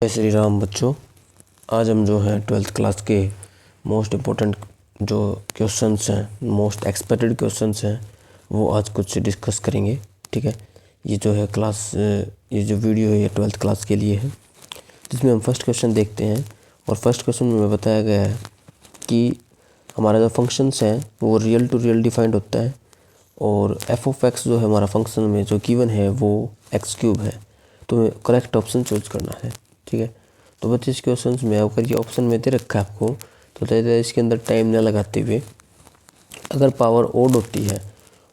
जय श्री राम बच्चों। आज हम जो है 12th क्लास के मोस्ट इम्पोर्टेंट जो क्वेश्चंस हैं, मोस्ट एक्सपेक्टेड क्वेश्चंस हैं, वो आज कुछ डिस्कस करेंगे। ठीक है, ये जो है ये जो वीडियो है ये 12th क्लास के लिए है, जिसमें हम फर्स्ट क्वेश्चन देखते हैं। और फर्स्ट क्वेश्चन में बताया गया है कि हमारा जो फंक्शंस हैं वो रियल टू रियल डिफाइंड होता है, और एफ ऑफ एक्स जो है हमारा फंक्शन में जो गिवन है वो एक्स क्यूब है। तो करेक्ट ऑप्शन चूज करना है। ठीक है, तो बच्चे इस क्वेश्चन में अगर ये ऑप्शन में दे रखा है आपको, तो ज़्यादा इसके अंदर टाइम न लगाते हुए, अगर पावर ओड होती है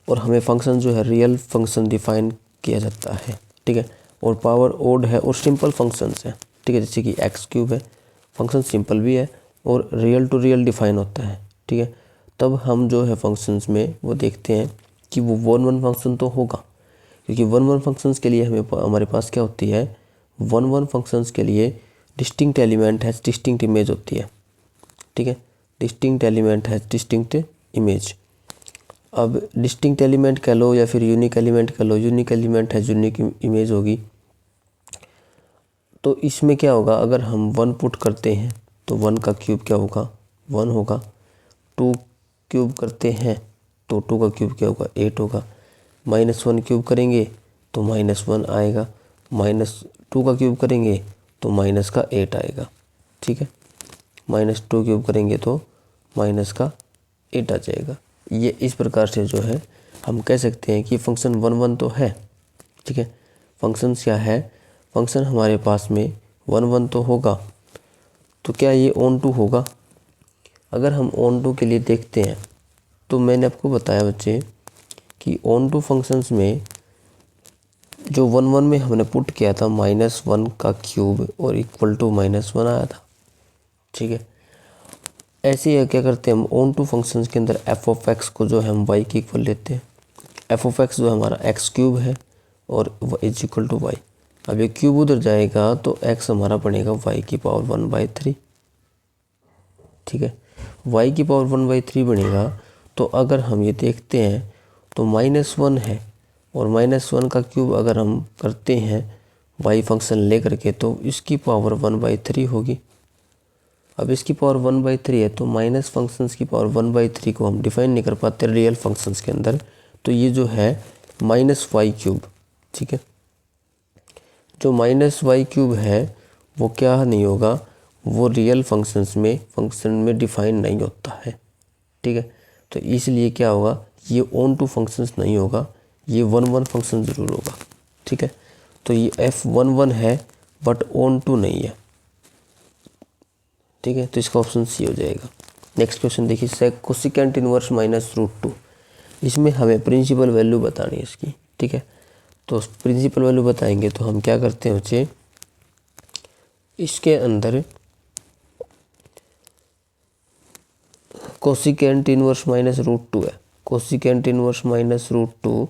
और हमें फंक्शन जो है रियल फंक्शन डिफाइन किया जाता है, ठीक है, और पावर ओड है और सिंपल फंक्शंस है, ठीक है, जैसे कि एक्स क्यूब है, फंक्शन सिंपल भी है और रियल टू रियल डिफाइन होता है, ठीक है, तब हम जो है फंक्शंस में वो देखते हैं कि वो वन वन फंक्शन तो होगा, क्योंकि वन वन फंक्शंस के लिए हमारे पास क्या होती है, वन वन फंक्शंस के लिए डिस्टिंक्ट एलिमेंट है, डिस्टिंक्ट इमेज होती है। ठीक है, डिस्टिंक्ट एलिमेंट है, डिस्टिंक्ट इमेज। अब डिस्टिंक्ट एलिमेंट कह लो या फिर यूनिक एलिमेंट कह लो, यूनिक एलिमेंट है, यूनिक इमेज होगी। तो इसमें क्या होगा, अगर हम वन पुट करते हैं तो वन का क्यूब क्या होगा, वन होगा। टू क्यूब करते हैं तो टू का क्यूब क्या होगा, एट होगा। माइनस वन क्यूब करेंगे तो माइनस वन आएगा। माइनस टू का क्यूब करेंगे तो माइनस का एट आएगा। ठीक है, माइनस टू क्यूब करेंगे तो माइनस का एट आ जाएगा। ये इस प्रकार से जो है हम कह सकते हैं कि फंक्शन वन वन तो है। ठीक है, फंक्शन क्या है, फंक्शन हमारे पास में वन वन तो होगा। तो क्या ये ऑन टू होगा? अगर हम ऑन टू के लिए देखते हैं तो मैंने आपको बताया बच्चे कि ऑन टू फंक्शंस में जो वन वन में हमने पुट किया था माइनस वन का क्यूब और इक्वल टू माइनस वन आया था। ठीक है, ऐसे ही क्या करते हैं हम ऑन टू फंक्शंस के अंदर एफ ऑफ एक्स को जो है हम वाई की इक्वल लेते हैं। एफ ऑफ एक्स जो हमारा एक्स क्यूब है और इज इक्वल टू वाई। अब ये क्यूब उधर जाएगा तो एक्स हमारा बनेगा वाई की पावर 1/3। ठीक है, वाई की पावर 1/3 बनेगा। तो अगर हम ये देखते हैं तो माइनस वन है और माइनस वन का क्यूब अगर हम करते हैं वाई फंक्शन ले करके तो इसकी पावर 1/3 होगी। अब इसकी पावर 1/3 है तो माइनस फंक्शंस की पावर 1/3 को हम डिफाइन नहीं कर पाते रियल फंक्शंस के अंदर। तो ये जो है माइनस वाई क्यूब, ठीक है, जो माइनस वाई क्यूब है वो क्या नहीं होगा, वो रियल फंक्शन में डिफाइन नहीं होता है। ठीक है, तो इसलिए क्या होगा, ये ऑन टू फंक्शंस नहीं होगा, ये वन वन फंक्शन ज़रूर होगा। ठीक है, तो ये एफ वन वन है बट ऑन टू नहीं है। ठीक है, तो इसका ऑप्शन सी हो जाएगा। नेक्स्ट क्वेश्चन देखिए, cosecant inverse minus root two. इसमें हमें प्रिंसिपल वैल्यू बतानी है इसकी। ठीक है, तो प्रिंसिपल वैल्यू बताएंगे तो हम क्या करते हैं बच्चे, इसके अंदर cosecant inverse minus root two है। Cosecant inverse minus root two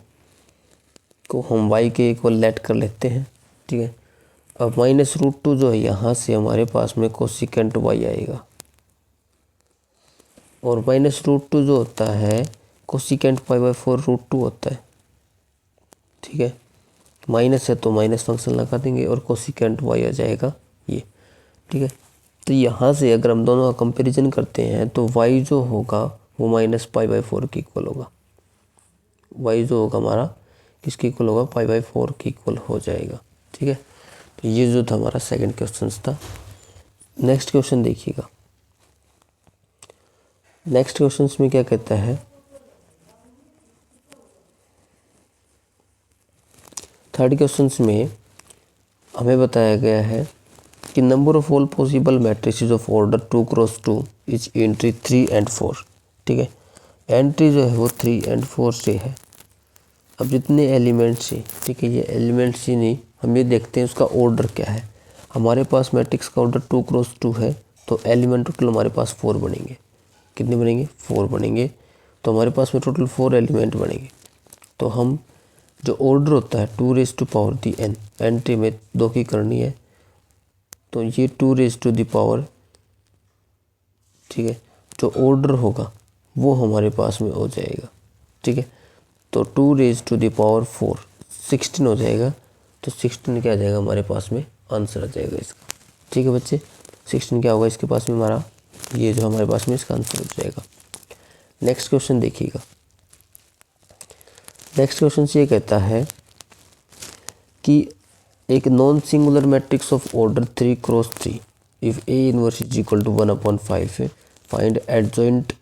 को हम y के इक्वल लेट कर लेते हैं। ठीक है, अब माइनस रूट टू जो है यहाँ से हमारे पास में कोसिकेंट y आएगा, और माइनस रूट टू जो होता है कोसिकेंट पाई/4 रूट टू होता है। ठीक है, माइनस है तो माइनस फंक्शन लगा देंगे और कोसिकेंट y आ जाएगा ये। ठीक है, तो यहाँ से अगर हम दोनों का कंपैरिजन करते हैं तो y जो होगा वो -π/4 के इक्वल होगा। y जो होगा हमारा किसके इक्वल होगा, π/4 के इक्वल हो जाएगा। ठीक है, तो ये जो था हमारा सेकंड क्वेश्चन था। नेक्स्ट क्वेश्चन देखिएगा। नेक्स्ट क्वेश्चन में क्या कहता है, थर्ड क्वेश्चन में हमें बताया गया है कि number of all possible matrices of order 2x2 is entry 3 and 4। ठीक है, एंट्री जो है वो 3 and 4 से है। अब जितने एलिमेंट्स से, ठीक है, ये एलिमेंट्स ही नहीं, हम ये देखते हैं उसका ऑर्डर क्या है। हमारे पास मैट्रिक्स का ऑर्डर 2x2 है तो एलिमेंट टोटल हमारे पास 4 बनेंगे। कितने बनेंगे, 4 बनेंगे। तो हमारे पास में टोटल 4 एलिमेंट बनेंगे। तो हम जो ऑर्डर होता है 2n, एंट्री में 2 की करनी है तो ये 2, ठीक है, जो ऑर्डर होगा वो हमारे पास में हो जाएगा। ठीक है, तो 2⁴ 16 हो जाएगा। तो 16 क्या आ जाएगा हमारे पास में, आंसर आ जाएगा इसका। ठीक है बच्चे, 16 क्या होगा इसके पास में हमारा, ये जो हमारे पास में इसका आंसर हो जाएगा। नेक्स्ट क्वेश्चन देखिएगा। नेक्स्ट क्वेश्चन ये कहता है कि एक non singular matrix of order 3 cross 3 if A inverse is equal to 1/5 है, find adjoint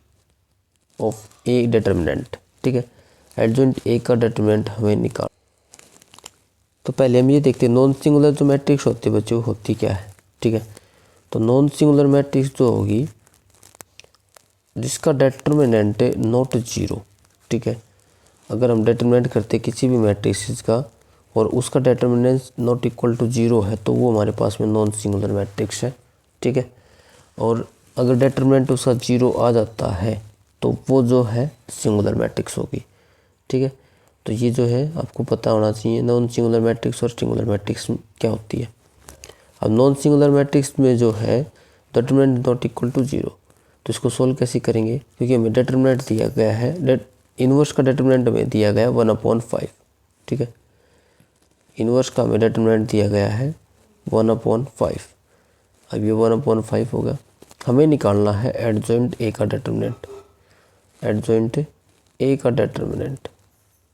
of A determinant. ठीक है, एडजॉइंट A का डिटर्मिनेंट हमें निकाल। तो पहले हम ये देखते हैं नॉन सिंगुलर जो मैट्रिक्स होती है बच्चों होती क्या है। ठीक है, तो नॉन सिंगुलर मैट्रिक्स जो होगी जिसका डिटर्मिनेंट है नॉट जीरो। ठीक है, अगर हम डिटर्मिनेंट करते किसी भी मैट्रिक्स का और उसका determinant not equal to zero है तो वो हमारे पास में नॉन सिंगुलर मैट्रिक्स है। ठीक है, और अगर डिटर्मिनेंट उसका जीरो आ जाता है तो वो जो है सिंगुलर मैट्रिक्स होगी। ठीक है, तो ये जो है आपको पता होना चाहिए नॉन सिंगुलर मैट्रिक्स और सिंगुलर मैट्रिक्स क्या होती है। अब नॉन सिंगुलर मैट्रिक्स में जो है determinant not equal to zero, तो इसको सोल्व कैसे करेंगे, क्योंकि हमें डिटर्मिनेंट दिया गया है, इन्वर्स का डिटर्मिनेंट हमें दिया गया है 1/5। ठीक है, इन्वर्स का हमें डिटर्मिनेंट दिया गया है 1/5। अब ये 1/5 होगा, हमें निकालना है एडजॉइंट ए का डिटर्मिनेंट, एडजॉइंट ए का डिटर्मिनेंट।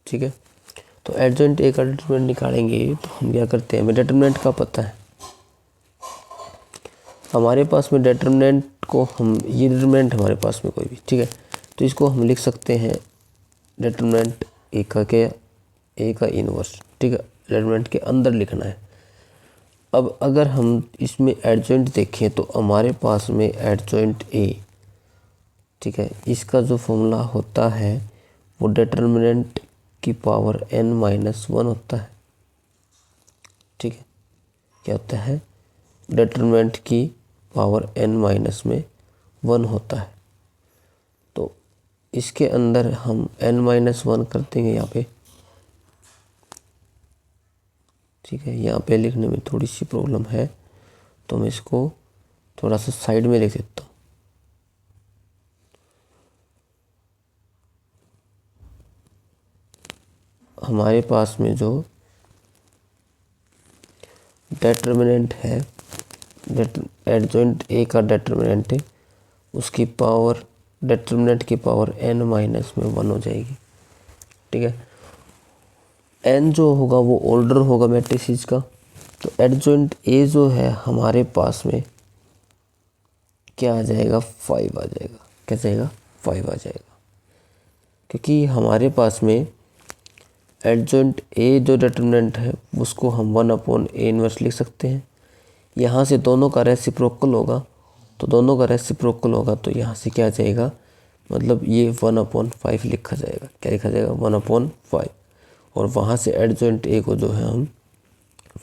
ठीक है, तो एडजॉइंट ए का डिटर्मिनेंट निकालेंगे तो हम क्या करते हैं, हमें डिटर्मिनेंट का पता है, हमारे पास में डिटर्मिनेंट को हम ये डिटर्मिनेंट हमारे पास में कोई भी, ठीक है, तो इसको हम लिख सकते हैं डिटर्मिनेंट ए का क्या, ए का इन्वर्स। ठीक है, डिटर्मिनेंट के अंदर लिखना है। अब अगर हम इसमें एडजॉइंट देखें तो हमारे पास में एडजॉइंट ए, ठीक है, इसका जो फॉर्मूला होता है वो डिटर्मिनेंट की पावर n-1 होता है। ठीक है, क्या होता है, डिटर्मिनेंट की पावर n-1 होता है। तो इसके अंदर हम n-1 कर देंगे यहाँ पे। ठीक है, यहाँ पे लिखने में थोड़ी सी प्रॉब्लम है तो मैं इसको थोड़ा सा साइड में लिख देता हूँ। हमारे पास में जो डिटर्मिनेंट है, एडजॉइंट ए का डिटर्मिनेंट है, उसकी पावर डिटर्मिनेंट की पावर n-1 हो जाएगी। ठीक है, n जो होगा वो ऑर्डर होगा मैट्रिक्स का, तो एडजॉइंट ए जो है हमारे पास में क्या आ जाएगा, 5 आ जाएगा। क्या जाएगा, 5 आ जाएगा, क्योंकि हमारे पास में एडजॉइंट ए जो डिटर्मिनेंट है उसको हम 1/a इन्वर्स लिख सकते हैं। यहाँ से दोनों का रेसिप्रोकल होगा, तो दोनों का रेसिप्रोकल होगा तो यहाँ से क्या आ जाएगा, मतलब ये 1/5 लिखा जाएगा। क्या लिखा जाएगा, 1/5, और वहाँ से एडजॉइंट ए को जो है हम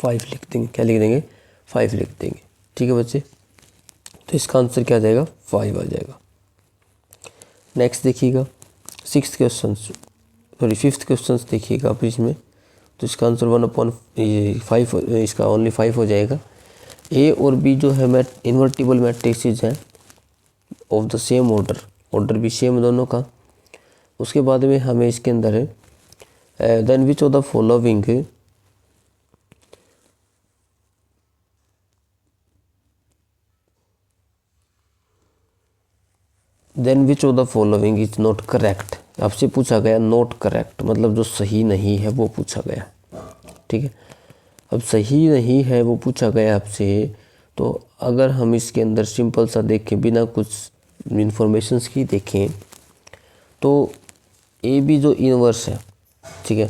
5 लिख देंगे। क्या लिख देंगे, 5 लिख देंगे। ठीक है बच्चे, तो इसका आंसर क्या आ जाएगा, 5 आ जाएगा। नेक्स्ट देखिएगा, 5th क्वेश्चन देखिएगा आप इसमें, तो इसका आंसर 1/5 इसका ओनली 5 हो जाएगा। ए और बी जो है इन्वर्टिबल मैट्रिक्सेस हैं of the same order, order भी सेम दोनों का। उसके बाद में हमें इसके अंदर है then which of the following is not correct. आपसे पूछा गया नॉट करेक्ट, मतलब जो सही नहीं है वो पूछा गया। ठीक है, अब सही नहीं है वो पूछा गया आपसे, तो अगर हम इसके अंदर सिंपल सा देखें बिना कुछ इन्फॉर्मेशंस की देखें, तो ए बी जो इन्वर्स है, ठीक है,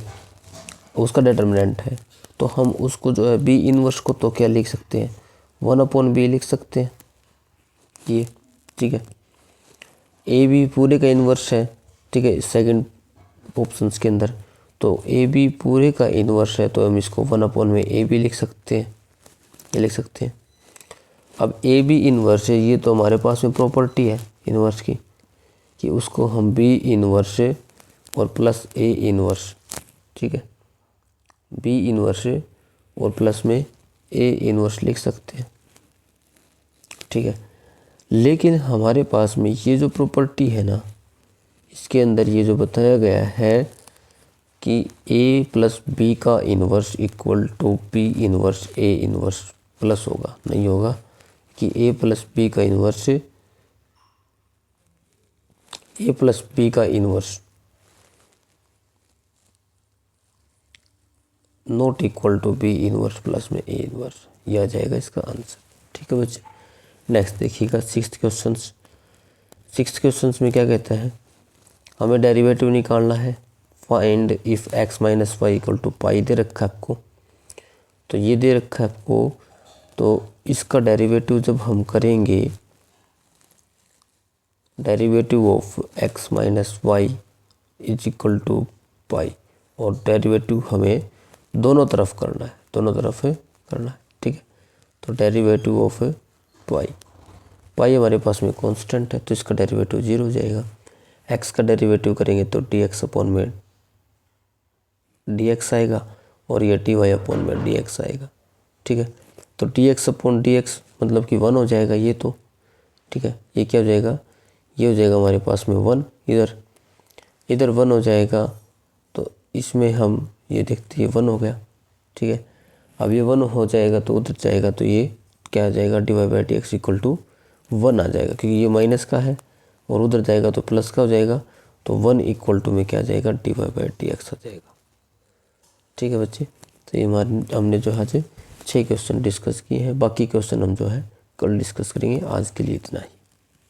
उसका डिटर्मिनेंट है, तो हम उसको जो है बी इन्वर्स को तो क्या लिख सकते हैं, 1/b लिख सकते हैं ये। ठीक है, ए बी पूरे का इन्वर्स है। ठीक है, सेकंड ऑप्शंस के अंदर, तो ए बी पूरे का इन्वर्स है तो हम इसको 1/a लिख सकते हैं, ये लिख सकते हैं। अब ए बी इन्वर्स है, ये तो हमारे पास में प्रॉपर्टी है इन्वर्स की, कि उसको हम बी इन्वर्स और प्लस ए इन्वर्स, ठीक है, बी इन्वर्स और प्लस में ए इन्वर्स लिख सकते हैं। ठीक है, लेकिन हमारे पास में ये जो प्रॉपर्टी है ना, इसके अंदर ये जो बताया गया है कि a प्लस b का inverse equal to b inverse a inverse plus होगा, नहीं होगा, कि ए प्लस बी का inverse not equal to B inverse plus में ए इन्वर्स, यह आ जाएगा इसका आंसर। ठीक है बच्चे, नेक्स्ट देखिएगा सिक्स्थ क्वेश्चन में क्या कहता है, हमें डेरिवेटिव निकालना है। Find if x minus y equal to pi दे रखा है आपको, तो ये दे रखा है आपको, तो इसका डेरिवेटिव जब हम करेंगे, derivative of x minus y is equal to pi, और डेरिवेटिव हमें दोनों तरफ करना है, ठीक है। तो डेरिवेटिव ऑफ पाई हमारे पास में कांस्टेंट है, तो इसका डेरिवेटिव 0 हो जाएगा। x का डेरिवेटिव करेंगे तो dx अपॉन में dx आएगा, और ये dy अपॉन में dx आएगा। ठीक है, तो dx अपॉन dx मतलब कि 1 हो जाएगा ये तो। ठीक है, ये क्या हो जाएगा, ये हो जाएगा हमारे पास में 1, इधर 1 हो जाएगा, तो इसमें हम ये देखते हैं 1 हो गया। ठीक है, अब ये 1 हो जाएगा तो उधर जाएगा, तो ये क्या आ जाएगा, dy by dx equal to 1 आ जाएगा, क्योंकि ये माइनस का है और उधर जाएगा तो प्लस का हो जाएगा, तो 1 इक्वल टू में क्या आ जाएगा, dy बाई dx आ जाएगा। ठीक है बच्चे, तो ये हमने जो है 6 क्वेश्चन डिस्कस किए हैं, बाकी क्वेश्चन हम जो है कल डिस्कस करेंगे। आज के लिए इतना ही।